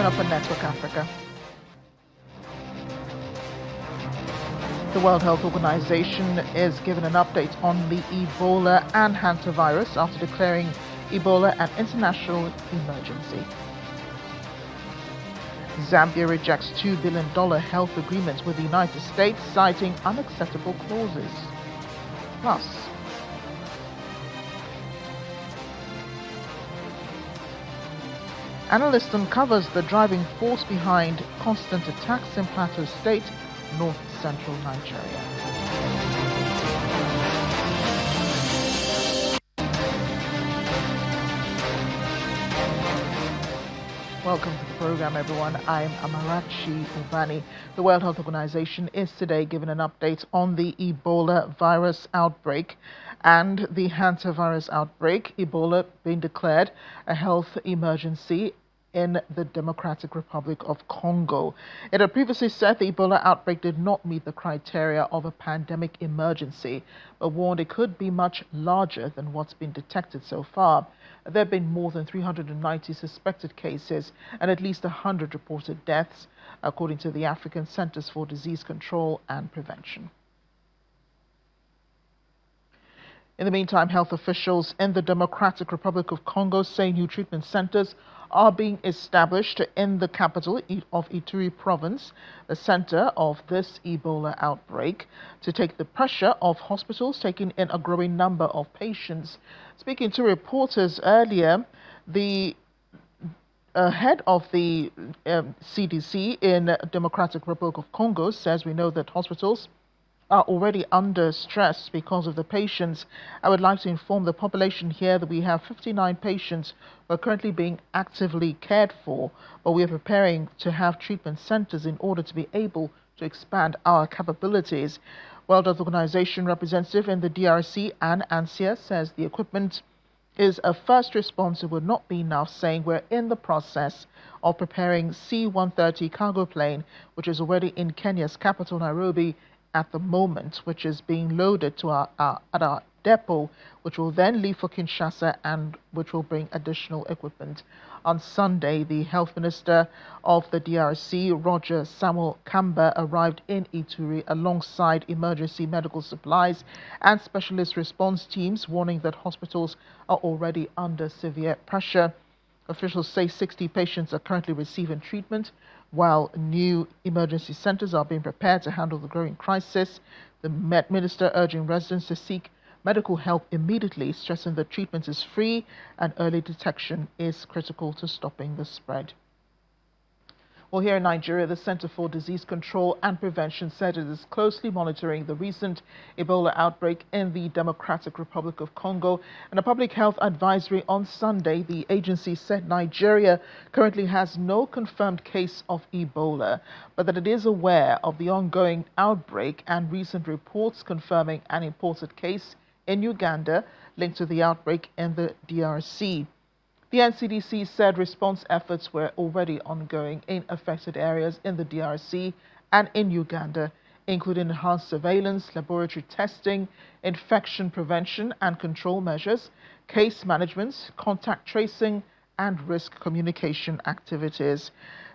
coming up on Network Africa. The World Health Organization is given an update on the Ebola and hantavirus after declaring Ebola an international emergency. Zambia rejects $2 billion health agreement with the United States, citing unacceptable clauses. Plus, analyst uncovers the driving force behind constant attacks in Plateau State, north-central Nigeria. Welcome to the program, everyone. I'm Amarachi Ubani. The World Health Organization is today giving an update on the Ebola virus outbreak and the hantavirus outbreak. Ebola being declared a health emergency in the Democratic Republic of Congo. It had previously said the Ebola outbreak did not meet the criteria of a pandemic emergency, but warned it could be much larger than what's been detected so far. There have been more than 390 suspected cases and at least 100 reported deaths, according to the African Centers for Disease Control and Prevention. In the meantime, health officials in the Democratic Republic of Congo say new treatment centers are being established in the capital of Ituri province, the center of this Ebola outbreak, to take the pressure off hospitals taking in a growing number of patients. Speaking to reporters earlier, the head of the CDC in Democratic Republic of Congo says we know that hospitals are already under stress because of the patients. I would like to inform the population here that we have 59 patients who are currently being actively cared for, but we are preparing to have treatment centers in order to be able to expand our capabilities. World Health Organization representative in the DRC, Anne Ansia, says the equipment is a first response. It would not be enough, saying we're in the process of preparing C-130 cargo plane, which is already in Kenya's capital, Nairobi, at the moment, which is being loaded to at our depot, which will then leave for Kinshasa and which will bring additional equipment. On Sunday, the health minister of the DRC, Roger Samuel Kamba, arrived in Ituri alongside emergency medical supplies and specialist response teams, warning that hospitals are already under severe pressure. Officials say 60 patients are currently receiving treatment, while new emergency centers are being prepared to handle the growing crisis. The minister urging residents to seek medical help immediately, stressing that treatment is free and early detection is critical to stopping the spread. Well, here in Nigeria, the Center for Disease Control and Prevention said it is closely monitoring the recent Ebola outbreak in the Democratic Republic of Congo. In a public health advisory on Sunday, the agency said Nigeria currently has no confirmed case of Ebola, but that it is aware of the ongoing outbreak and recent reports confirming an imported case in Uganda linked to the outbreak in the DRC. The NCDC said response efforts were already ongoing in affected areas in the DRC and in Uganda, including enhanced surveillance, laboratory testing, infection prevention and control measures, case management, contact tracing, and risk communication activities.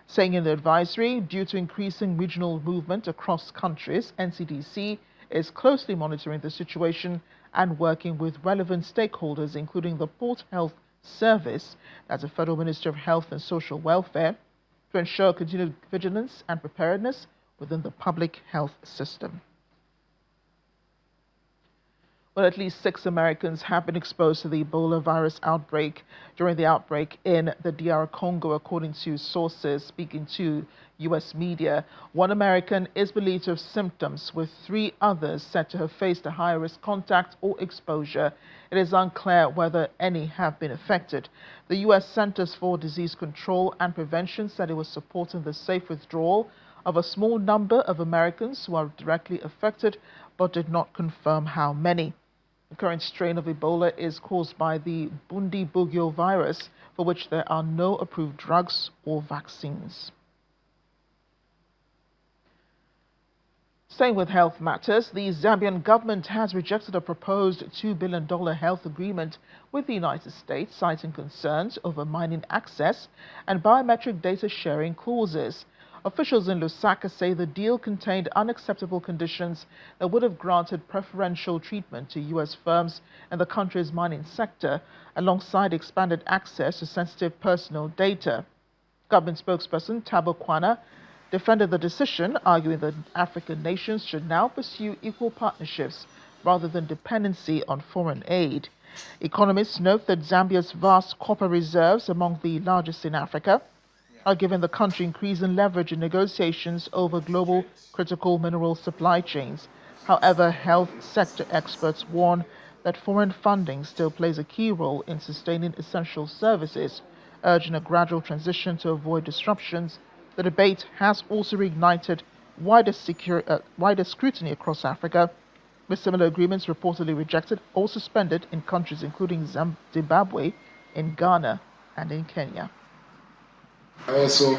Saying in the advisory, due to increasing regional movement across countries, NCDC is closely monitoring the situation and working with relevant stakeholders, including the Port Health Service, that's the Federal Ministry of Health and Social Welfare, to ensure continued vigilance and preparedness within the public health system. Well, at least 6 Americans have been exposed to the Ebola virus outbreak during the outbreak in the DR Congo, according to sources speaking to U.S. media. 1 American is believed to have symptoms, with 3 others said to have faced a higher risk contact or exposure. It is unclear whether any have been affected. The U.S. Centers for Disease Control and Prevention said it was supporting the safe withdrawal of a small number of Americans who are directly affected, but did not confirm how many. The current strain of Ebola is caused by the Bundibugyo virus, for which there are no approved drugs or vaccines. Staying with health matters, the Zambian government has rejected a proposed $2 billion health agreement with the United States, citing concerns over mining access and biometric data sharing clauses. Officials in Lusaka say the deal contained unacceptable conditions that would have granted preferential treatment to U.S. firms in the country's mining sector, alongside expanded access to sensitive personal data. Government spokesperson Thabo Kwana defended the decision, arguing that African nations should now pursue equal partnerships rather than dependency on foreign aid. Economists note that Zambia's vast copper reserves, among the largest in Africa, are giving the country increasing leverage in negotiations over global critical mineral supply chains. However, health sector experts warn that foreign funding still plays a key role in sustaining essential services, urging a gradual transition to avoid disruptions. The debate has also reignited wider scrutiny across Africa, with similar agreements reportedly rejected or suspended in countries including Zimbabwe, in Ghana, and in Kenya. Also,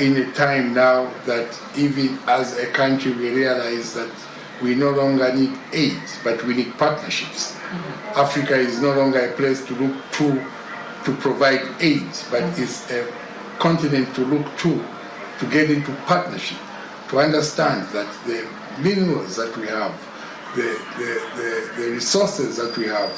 in a time now that even as a country we realize that we no longer need aid, but we need partnerships. Africa is no longer a place to look to provide aid, but it's a continent to look to get into partnership, to understand that the minerals that we have, the resources that we have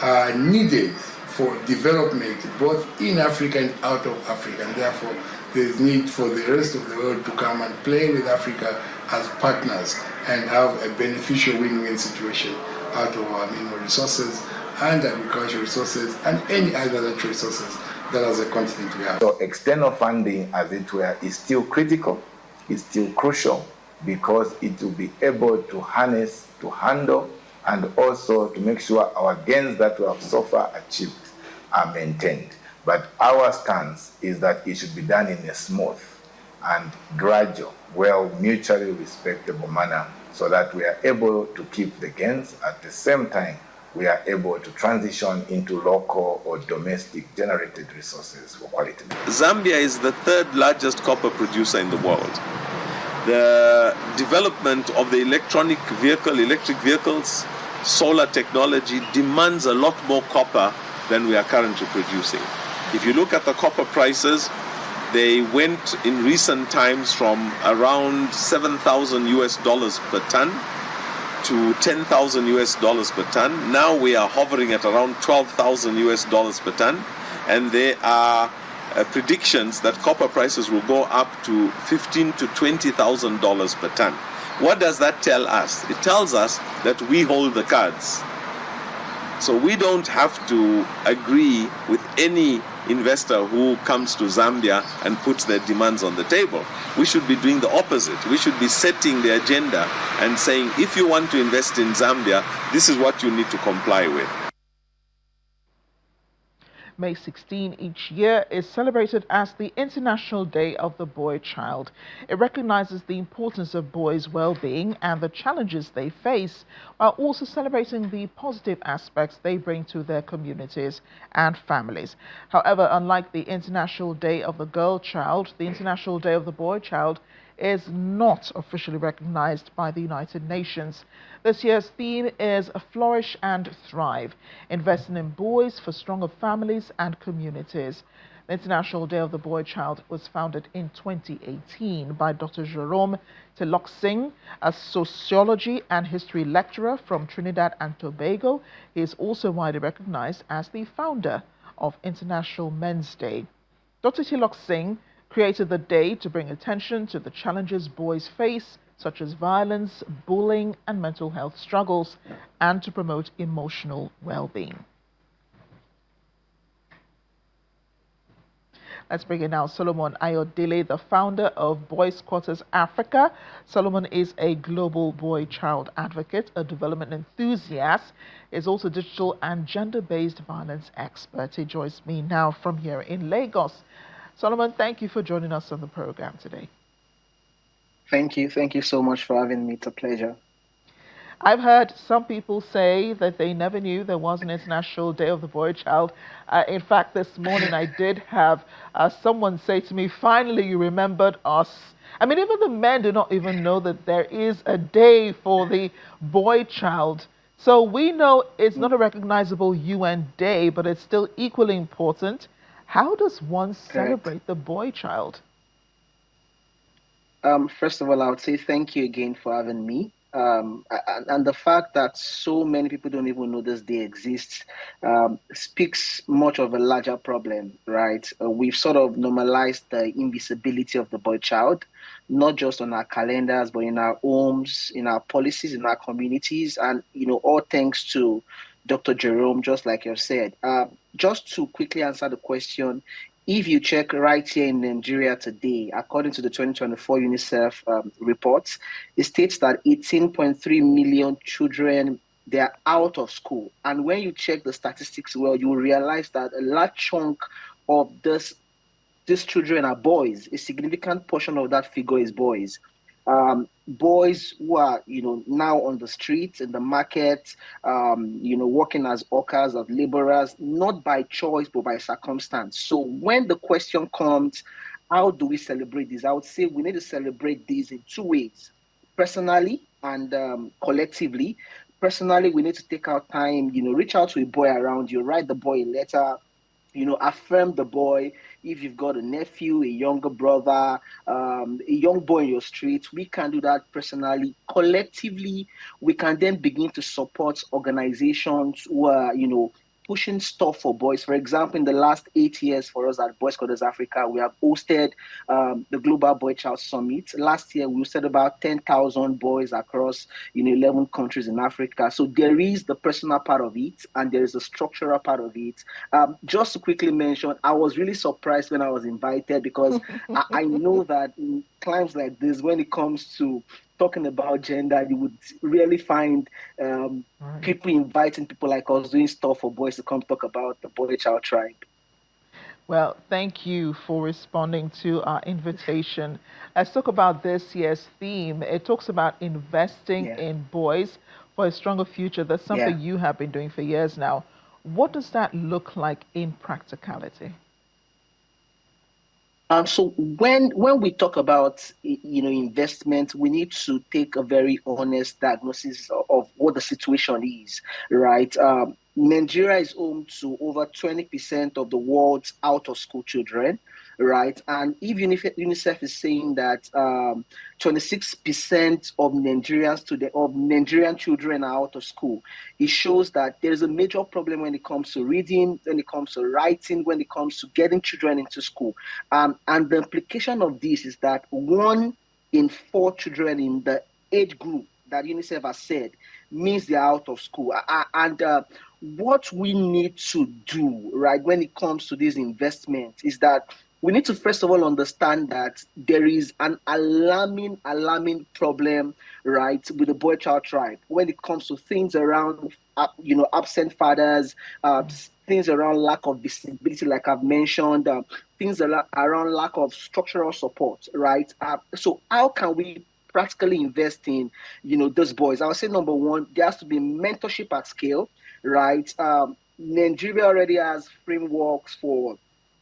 are needed for development both in Africa and out of Africa, and therefore there's need for the rest of the world to come and play with Africa as partners and have a beneficial win-win situation out of our mineral resources and agricultural resources and any other natural resources that as a continent we have. So external funding, as it were, is still critical, is still crucial, because it will be able to harness, to handle, and also to make sure our gains that we have so far achieved are maintained. But our stance is that it should be done in a smooth and gradual, mutually respectable manner, so that we are able to keep the gains. At the same time, we are able to transition into local or domestic generated resources for quality. Zambia is the third largest copper producer in the world. The development of the electric vehicles, solar technology demands a lot more copper than we are currently producing. If you look at the copper prices, they went in recent times from around $7,000 per ton to $10,000 per ton. Now we are hovering at around $12,000 per ton, and there are predictions that copper prices will go up to $15,000 to $20,000 per ton. What does that tell us? It tells us that we hold the cards. So we don't have to agree with any investor who comes to Zambia and puts their demands on the table. We should be doing the opposite. We should be setting the agenda and saying, if you want to invest in Zambia, this is what you need to comply with. May 16 each year is celebrated as the International Day of the Boy Child. It recognizes the importance of boys' well-being and the challenges they face, while also celebrating the positive aspects they bring to their communities and families. However, unlike the International Day of the Girl Child, the International Day of the Boy Child is not officially recognized by the United Nations. This year's theme is Flourish and Thrive, investing in boys for stronger families and communities. The International Day of the Boy Child was founded in 2018 by Dr. Jerome Teloksing, a sociology and history lecturer from Trinidad and Tobago. He is also widely recognized as the founder of International Men's Day. Dr. Teloksing created the day to bring attention to the challenges boys face, such as violence, bullying, and mental health struggles, and to promote emotional well-being. Let's bring in now Solomon Ayodele, the founder of Boys Quarters Africa. Solomon is a global boy-child advocate, a development enthusiast, is also a digital and gender-based violence expert. He joins me now from here in Lagos. Solomon, thank you for joining us on the program today. Thank you. Thank you so much for having me. It's a pleasure. I've heard some people say that they never knew there was an International Day of the Boy Child. In fact, this morning I did have someone say to me, finally, you remembered us. I mean, even the men do not even know that there is a day for the boy child. So we know it's not a recognizable UN day, but it's still equally important. How does one Correct. celebrate the boy child? First of all, I would say thank you again for having me. And the fact that so many people don't even know this day exists speaks much of a larger problem, right? We've sort of normalized the invisibility of the boy child, not just on our calendars, but in our homes, in our policies, in our communities, and all thanks to Dr. Jerome, just like you've said. Just to quickly answer the question, if you check right here in Nigeria today, according to the 2024 UNICEF reports, it states that 18.3 million children, they are out of school. And when you check the statistics well, you will realize that a large chunk of these children are boys. A significant portion of that figure is boys. Boys who are, now on the streets, in the market, working as hawkers, as laborers, not by choice, but by circumstance. So when the question comes, how do we celebrate this? I would say we need to celebrate this in two ways, personally and collectively. Personally, we need to take our time, reach out to a boy around you, write the boy a letter, affirm the boy. If you've got a nephew, a younger brother, a young boy in your street, we can do that personally. Collectively, we can then begin to support organizations who are, pushing stuff for boys. For example, in the last 8 years for us at Boy Scholars Africa, we have hosted the Global Boy Child Summit. Last year, we hosted about 10,000 boys across 11 countries in Africa. So there is the personal part of it, and there is the structural part of it. Just to quickly mention, I was really surprised when I was invited because I know that in times like this, when it comes to talking about gender, you would really find Right. people inviting people like us doing stuff for boys to come talk about the boy child tribe. Well, thank you for responding to our invitation. Let's talk about this year's theme. It talks about investing Yeah, in boys for a stronger future. That's yeah. something you have been doing for years now. What does that look like in practicality? So when we talk about investment, we need to take a very honest diagnosis of what the situation is, right? Nigeria is home to over 20% of the world's out of school children, right? And if UNICEF is saying that 26% of Nigerian children are out of school, it shows that there's a major problem when it comes to reading, when it comes to writing, when it comes to getting children into school. And the implication of this is that 1 in 4 children in the age group that UNICEF has said means they're out of school. And what we need to do, right, when it comes to this investment is that we need to first of all understand that there is an alarming problem, right, with the boy child tribe when it comes to things around, absent fathers, things around lack of visibility, like I've mentioned, things around lack of structural support, right? So how can we practically invest in, those boys? I would say number one, there has to be mentorship at scale, right? Nigeria already has frameworks for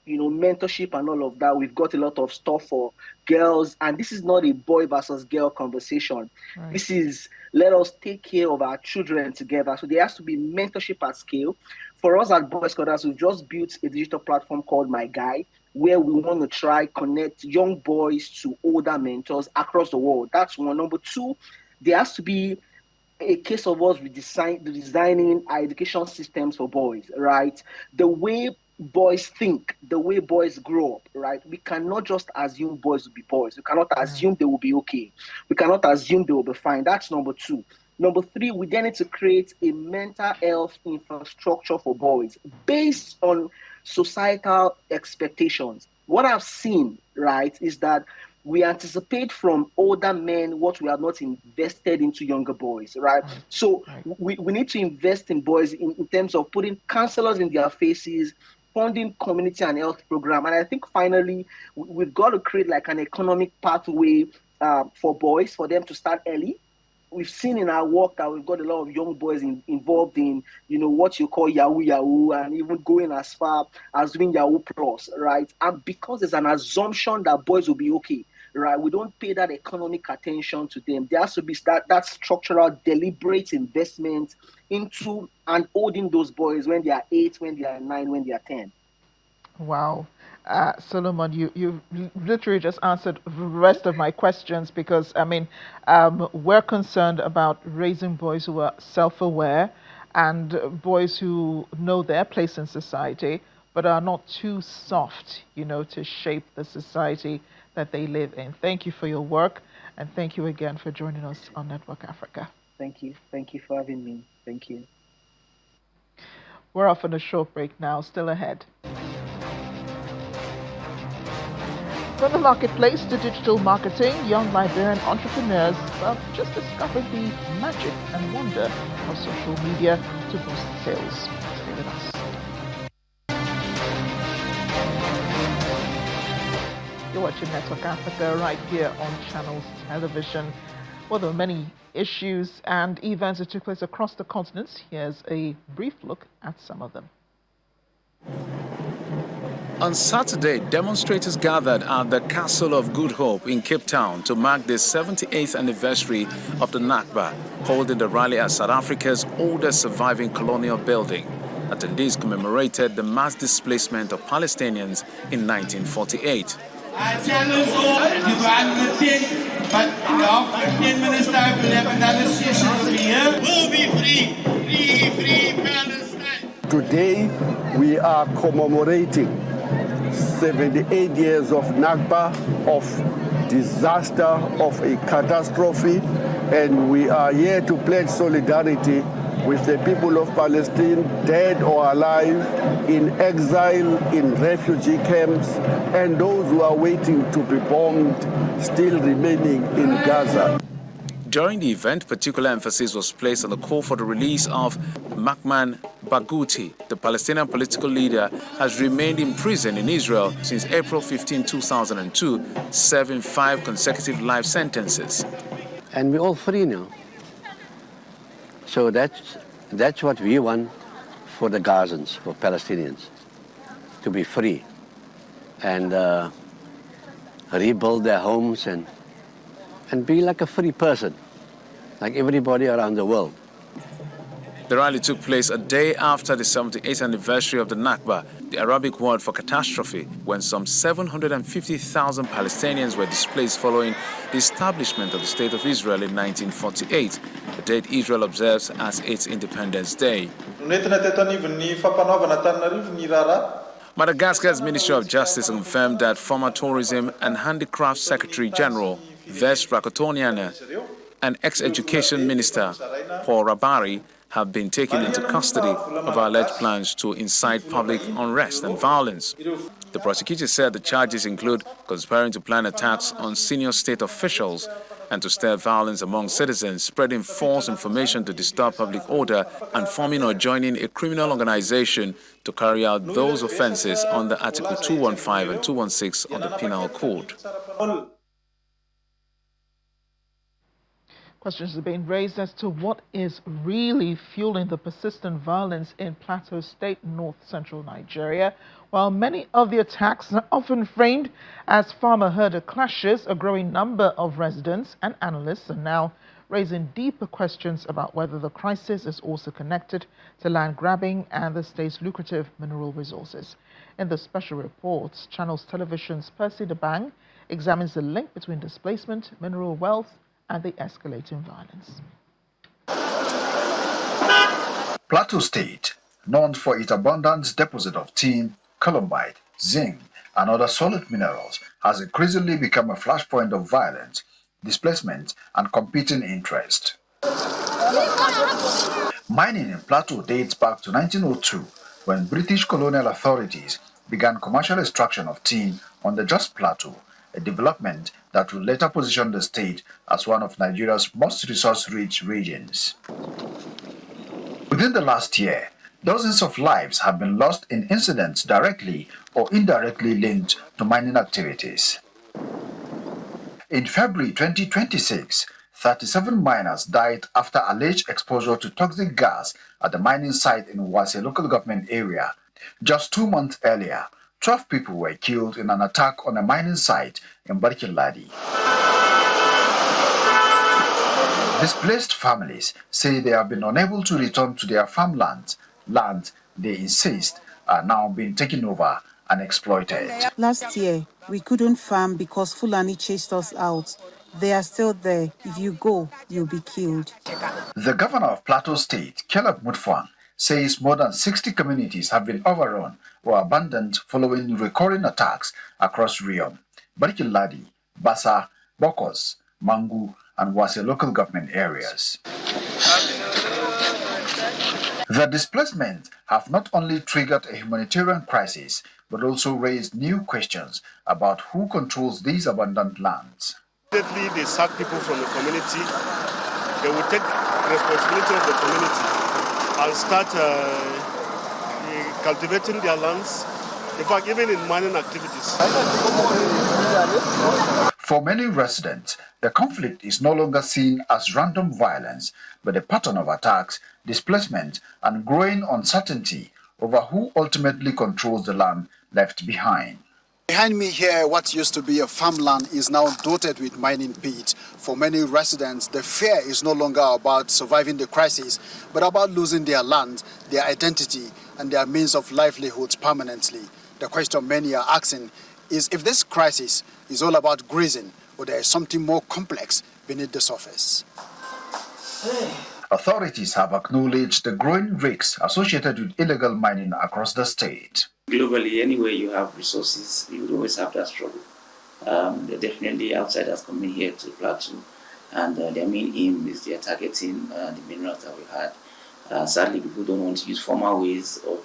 mentorship and all of that. We've got a lot of stuff for girls, and this is not a boy versus girl conversation. Right. This is let us take care of our children together. So there has to be mentorship at scale. For us at Boy Scholars, we've just built a digital platform called My Guy, where we want to try connect young boys to older mentors across the world. That's one. Number two, there has to be a case of us redesigning our education systems for boys, right? The way boys think, the way boys grow up, right? We cannot just assume boys will be boys. We cannot Right. assume they will be okay. We cannot assume they will be fine. That's number two. Number three, we then need to create a mental health infrastructure for boys based on societal expectations. What I've seen, right, is that we anticipate from older men what we have not invested into younger boys, right? Right. So Right. we need to invest in boys in terms of putting counselors in their faces, funding community and health program. And I think finally, we've got to create like an economic pathway for boys, for them to start early, we've seen in our work that we've got a lot of young boys involved in, what you call Yahoo, and even going as far as doing Yahoo Plus, right? And because there's an assumption that boys will be okay, right? We don't pay that economic attention to them. There has to be that structural, deliberate investment into and holding those boys when they are 8, when they are 9, when they are 10. Wow. Solomon, you literally just answered the rest of my questions because, we're concerned about raising boys who are self-aware and boys who know their place in society but are not too soft, to shape the society that they live in. Thank you for your work, and thank you again for joining us on Network Africa. Thank you. Thank you for having me. Thank you. We're off on a short break now, still ahead. From the marketplace to digital marketing, young Liberian entrepreneurs have just discovered the magic and wonder of social media to boost sales. Stay with us. You're watching Network Africa right here on Channels Television. Well, there were many issues and events that took place across the continent. Here's a brief look at some of them. On Saturday, demonstrators gathered at the Castle of Good Hope in Cape Town to mark the 78th anniversary of the Nakba, holding the rally at South Africa's oldest surviving colonial building. Attendees commemorated the mass displacement of Palestinians in 1948. I challenge all to advocate, but the 15 minutes time we have a negotiation will be here. We'll be free Palestine. Today we are commemorating 78 years of Nakba, of disaster, of a catastrophe, and we are here to pledge solidarity with the people of Palestine, dead or alive, in exile, in refugee camps, and those who are waiting to be bombed, still remaining in Gaza. During the event, particular emphasis was placed on the call for the release of Mahmoud Barghouti. The Palestinian political leader has remained in prison in Israel since April 15, 2002, serving 5 consecutive life sentences. And we're all free now. So that's what we want for the Gazans, for Palestinians, to be free and rebuild their homes and be like a free person, like everybody around the world. The rally took place a day after the 78th anniversary of the Nakba, the Arabic word for catastrophe, when some 750,000 Palestinians were displaced following the establishment of the State of Israel in 1948, the date Israel observes as its Independence Day. Madagascar's Ministry of Justice confirmed that former Tourism and Handicrafts Secretary General Ves Rakotoniana and ex-Education Minister Paul Rabari have been taken into custody of alleged plans to incite public unrest and violence. The prosecutor said the charges include conspiring to plan attacks on senior state officials and to stir violence among citizens, spreading false information to disturb public order, and forming or joining a criminal organization to carry out those offenses under Article 215 and 216 of the Penal Code. Questions are being raised as to what is really fueling the persistent violence in Plateau State, north-central Nigeria. While many of the attacks are often framed as farmer-herder clashes, a growing number of residents and analysts are now raising deeper questions about whether the crisis is also connected to land grabbing and the state's lucrative mineral resources. In the special reports, Channels Television's Percy Debang examines the link between displacement, mineral wealth, and the escalating violence. Plateau State, known for its abundant deposit of tin, columbite, zinc, and other solid minerals, has increasingly become a flashpoint of violence, displacement, and competing interest. Mining in Plateau dates back to 1902, when British colonial authorities began commercial extraction of tin on the Jos Plateau, a development that would later position the state as one of Nigeria's most resource-rich regions. Within the last year, dozens of lives have been lost in incidents directly or indirectly linked to mining activities. In February 2026, 37 miners died after alleged exposure to toxic gas at the mining site in Wase local government area. Just 2 months earlier, 12 people were killed in an attack on a mining site in Barkiladi. Displaced families say they have been unable to return to their farmlands. Land, they insist, are now being taken over and exploited. Last year, we couldn't farm because Fulani chased us out. They are still there. If you go, you'll be killed. The governor of Plateau State, Caleb Mutfwang, says more than 60 communities have been overrun or abandoned following recurring attacks across Riom, Barkiladi, Bassa, Bokos, Mangu, and Wase local government areas. The displacement have not only triggered a humanitarian crisis, but also raised new questions about who controls these abandoned lands. Immediately they sack people from the community. They will take responsibility of the community and start cultivating their lands. In fact, even in mining activities. For many residents, the conflict is no longer seen as random violence, but a pattern of attacks, displacement, and growing uncertainty over who ultimately controls the land left behind. Behind me here, what used to be a farmland is now dotted with mining pits. For many residents, the fear is no longer about surviving the crisis, but about losing their land, their identity, and their means of livelihoods permanently. The question many are asking is if this crisis is all about grazing or there is something more complex beneath the surface. Authorities have acknowledged the growing risks associated with illegal mining across the state. Globally, anywhere you have resources, you will always have that struggle. There are definitely outsiders coming here to Plateau, and their main aim is they are targeting the minerals that we had. Sadly, people don't want to use formal ways of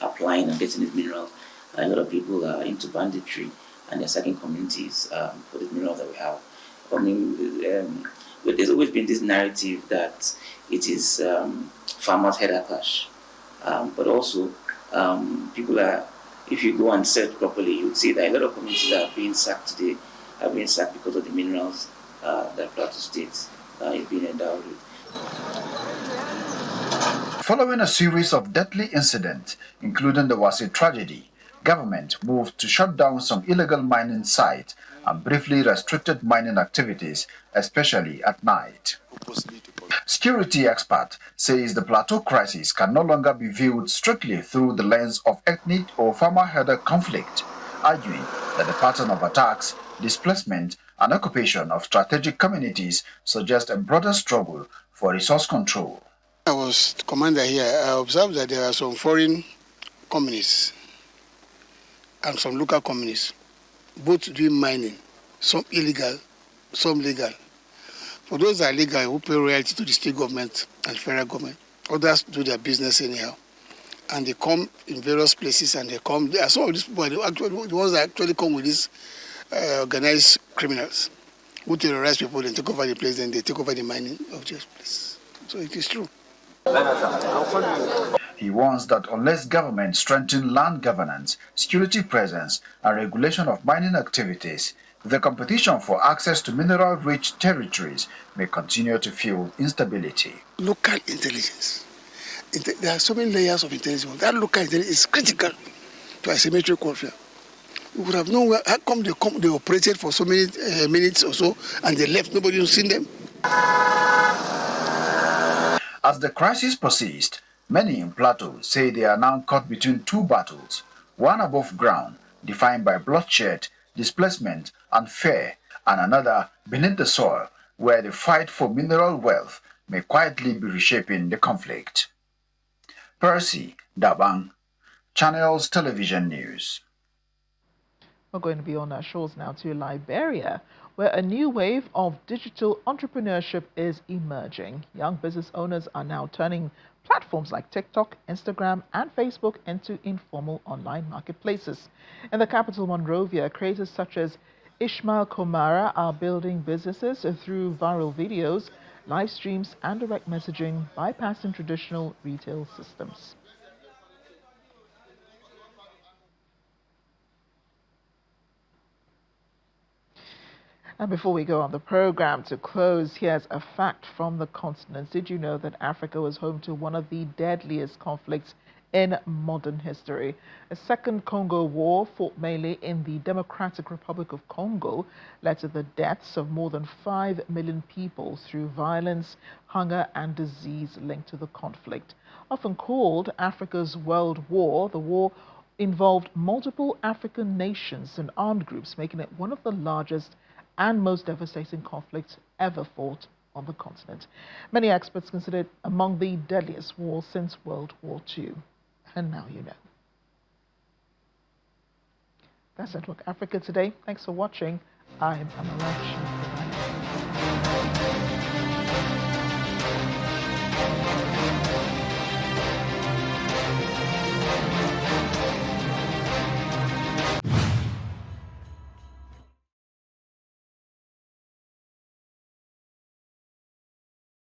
applying and getting these minerals. A lot of people are into banditry, and they're sacking communities for the minerals that we have. I mean, there's always been this narrative that it is farmers' head are cash, but also people are, if you go and search properly, you would see that a lot of communities that are being sacked today are being sacked because of the minerals that Plateau State is being endowed with. Following a series of deadly incidents, including the Wase tragedy, government moved to shut down some illegal mining sites and briefly restricted mining activities, especially at night. Security expert says the Plateau crisis can no longer be viewed strictly through the lens of ethnic or farmer-herder conflict, arguing that the pattern of attacks, displacement, and occupation of strategic communities suggest a broader struggle for resource control. I was commander here. I observed that there are some foreign companies and some local companies, both doing mining, some illegal, some legal. For those that are legal, who pay royalty to the state government and federal government, others do their business anyhow. And they come in various places and they come. There are some of these people, the ones that actually come with these organized criminals who terrorize people, then take over the place, then they take over the mining of this place. So it is true. He warns that unless government strengthen land governance, security presence, and regulation of mining activities, the competition for access to mineral-rich territories may continue to fuel instability. Local intelligence. There are so many layers of intelligence. That local intelligence is critical to asymmetric warfare. We would have known how come they operated for so many minutes or so and they left, nobody has seen them. As the crisis persists, many in Plateau say they are now caught between two battles, one above ground, defined by bloodshed, displacement, and fear, and another beneath the soil, where the fight for mineral wealth may quietly be reshaping the conflict. Percy Dabang, Channels Television News. We're going to be on our shores now to Liberia, where a new wave of digital entrepreneurship is emerging. Young business owners are now turning platforms like TikTok, Instagram, and Facebook into informal online marketplaces. In the capital, Monrovia, creators such as Ishmael Komara are building businesses through viral videos, live streams, and direct messaging, bypassing traditional retail systems. And before we go on the program to close, here's a fact from the continent. Did you know that Africa was home to one of the deadliest conflicts in modern history? A second Congo War, fought mainly in the Democratic Republic of Congo, led to the deaths of more than 5 million people through violence, hunger, and disease linked to the conflict. Often called Africa's World War, the war involved multiple African nations and armed groups, making it one of the largest and most devastating conflicts ever fought on the continent. Many experts consider it among the deadliest wars since World War II. And now you know. That's Network Africa today. Thanks for watching. I'm Amarachi.